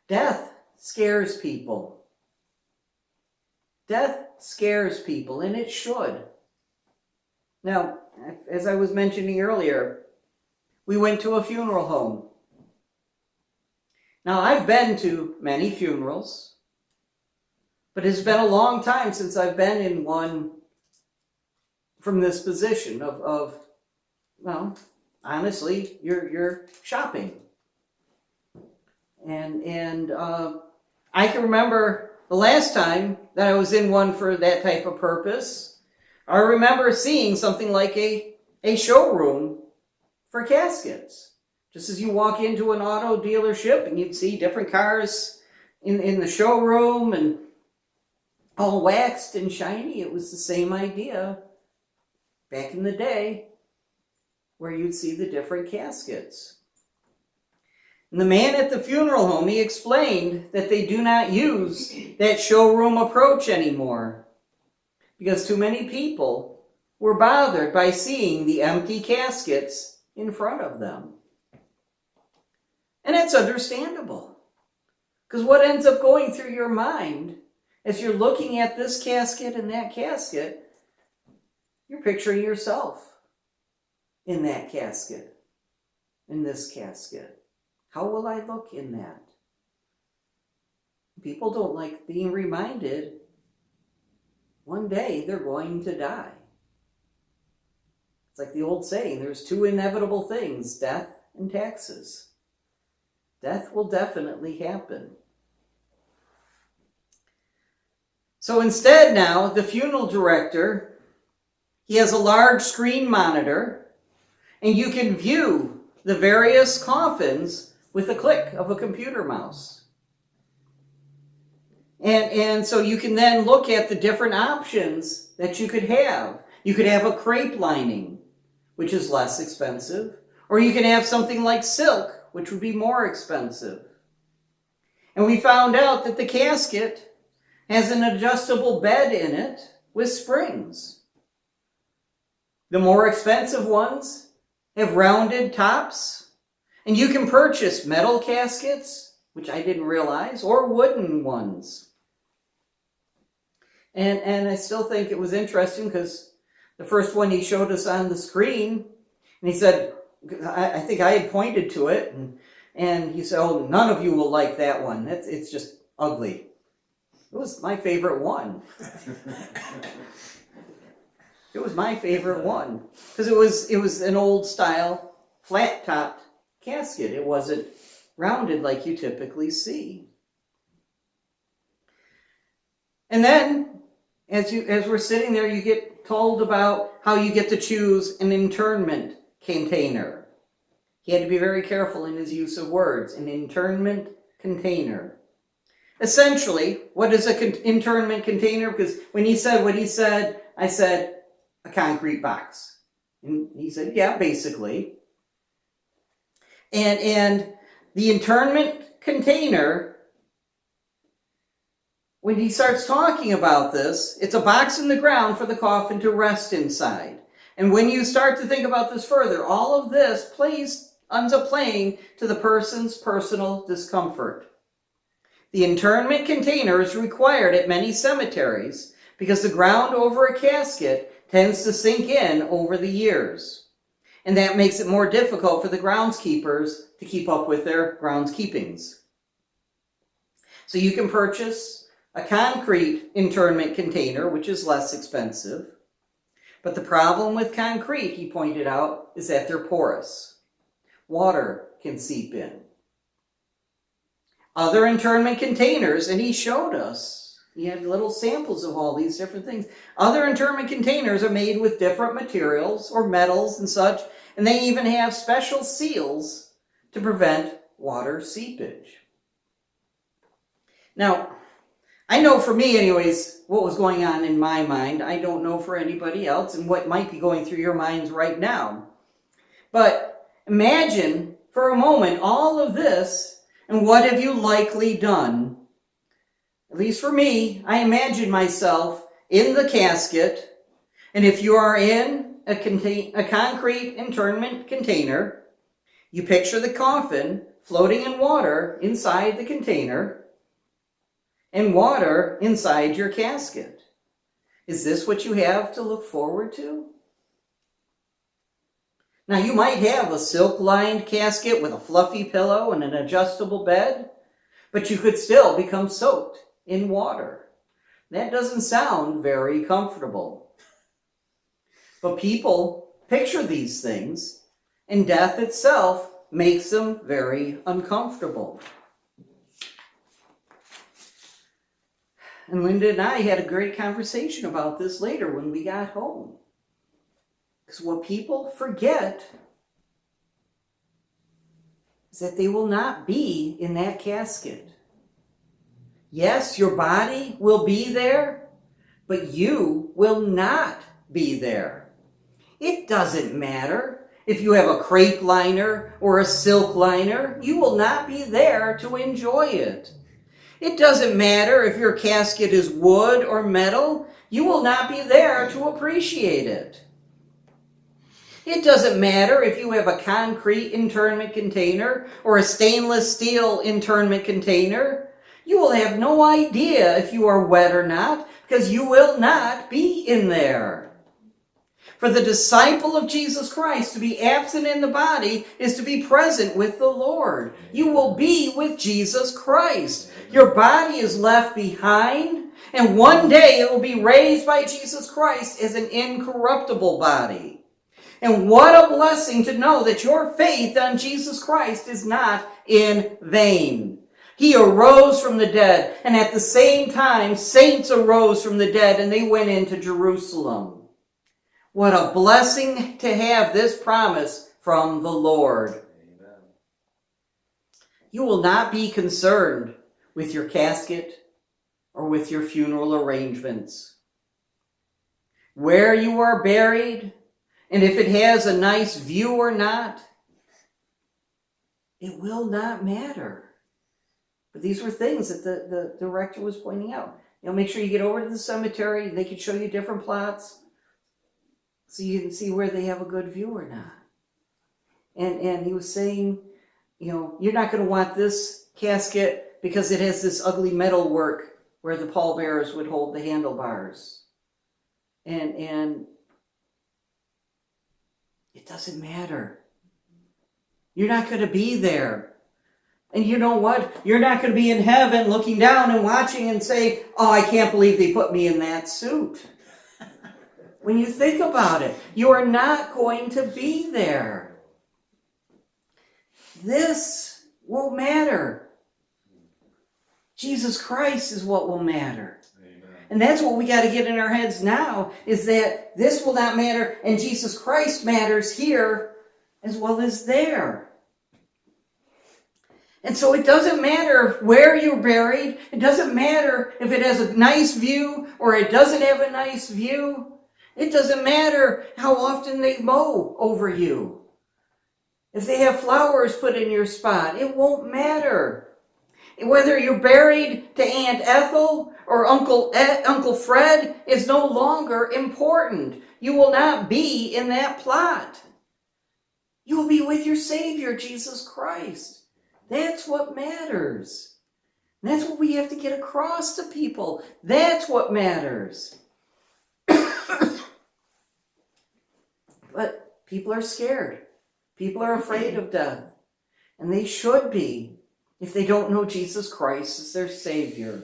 Death scares people. Death scares people, and it should. Now, as I was mentioning earlier, we went to a funeral home. Now, I've been to many funerals, but it's been a long time since I've been in one from this position of well, honestly, you're shopping. And I can remember the last time that I was in one for that type of purpose. I remember seeing something like a showroom for caskets. Just as you walk into an auto dealership and you'd see different cars in the showroom and all waxed and shiny, it was the same idea back in the day where you'd see the different caskets. And the man at the funeral home, he explained that they do not use that showroom approach anymore because too many people were bothered by seeing the empty caskets in front of them. And that's understandable, because what ends up going through your mind as you're looking at this casket and that casket, you're picturing yourself in that casket, in this casket. How will I look in that? People don't like being reminded one day they're going to die. It's like the old saying, there's two inevitable things, death and taxes. Death will definitely happen. So instead now, the funeral director, he has a large screen monitor, and you can view the various coffins with a click of a computer mouse. And so you can then look at the different options that you could have. You could have a crepe lining, which is less expensive, or you can have something like silk, which would be more expensive. And we found out that the casket has an adjustable bed in it with springs. The more expensive ones have rounded tops, and you can purchase metal caskets, which I didn't realize, or wooden ones. And I still think it was interesting because the first one he showed us on the screen, and he said, I think I had pointed to it, and he said, oh, none of you will like that one. It's just ugly. It was my favorite one. It was my favorite one because it was an old style flat topped casket. It wasn't rounded like you typically see. And then as we're sitting there, you get told about how you get to choose an internment container. He had to be very careful in his use of words. An internment container. Essentially, what is an internment container? Because when he said what he said, I said, a concrete box. And he said, yeah, basically. And the internment container, when he starts talking about this, it's a box in the ground for the coffin to rest inside. And when you start to think about this further, all of this ends up playing to the person's personal discomfort. The internment container is required at many cemeteries because the ground over a casket tends to sink in over the years. And that makes it more difficult for the groundskeepers to keep up with their groundskeepings. So you can purchase a concrete internment container, which is less expensive. But the problem with concrete, he pointed out, is that they're porous. Water can seep in. Other internment containers, and he showed us, he had little samples of all these different things. Other internment containers are made with different materials or metals and such, and they even have special seals to prevent water seepage. Now, I know for me anyways, what was going on in my mind. I don't know for anybody else and what might be going through your minds right now. But imagine for a moment all of this, and what have you likely done? At least for me, I imagine myself in the casket, and if you are in a concrete internment container, You picture the coffin floating in water inside the container and water inside your casket. Is this what you have to look forward to? Now, you might have a silk-lined casket with a fluffy pillow and an adjustable bed, but you could still become soaked in water. That doesn't sound very comfortable. But people picture these things, and death itself makes them very uncomfortable. And Linda and I had a great conversation about this later when we got home. Because what people forget is that they will not be in that casket. Yes, your body will be there, but you will not be there. It doesn't matter if you have a crepe liner or a silk liner, you will not be there to enjoy it. It doesn't matter if your casket is wood or metal, you will not be there to appreciate it. It doesn't matter if you have a concrete internment container or a stainless steel internment container. You will have no idea if you are wet or not, because you will not be in there. For the disciple of Jesus Christ, to be absent in the body is to be present with the Lord. You will be with Jesus Christ. Your body is left behind, and one day it will be raised by Jesus Christ as an incorruptible body. And what a blessing to know that your faith on Jesus Christ is not in vain. He arose from the dead, and at the same time, saints arose from the dead, and they went into Jerusalem. What a blessing to have this promise from the Lord. Amen. You will not be concerned with your casket or with your funeral arrangements. Where you are buried, and if it has a nice view or not, it will not matter. But these were things that the director was pointing out. Make sure you get over to the cemetery. They could show you different plots so you can see where they have a good view or not. And he was saying, you're not going to want this casket because it has this ugly metal work where the pallbearers would hold the handlebars. And it doesn't matter. You're not going to be there. And you know what? You're not going to be in heaven looking down and watching and say, oh, I can't believe they put me in that suit. When you think about it, you are not going to be there. This will matter. Jesus Christ is what will matter. And that's what we got to get in our heads now, is that this will not matter, and Jesus Christ matters here as well as there. And so it doesn't matter where you're buried. It doesn't matter if it has a nice view or it doesn't have a nice view. It doesn't matter how often they mow over you. If they have flowers put in your spot, it won't matter. Whether you're buried to Aunt Ethel or Uncle Fred is no longer important. You will not be in that plot. You will be with your Savior, Jesus Christ. That's what matters. And that's what we have to get across to people. That's what matters. But people are scared. People are afraid of death. And they should be, if they don't know Jesus Christ as their Savior.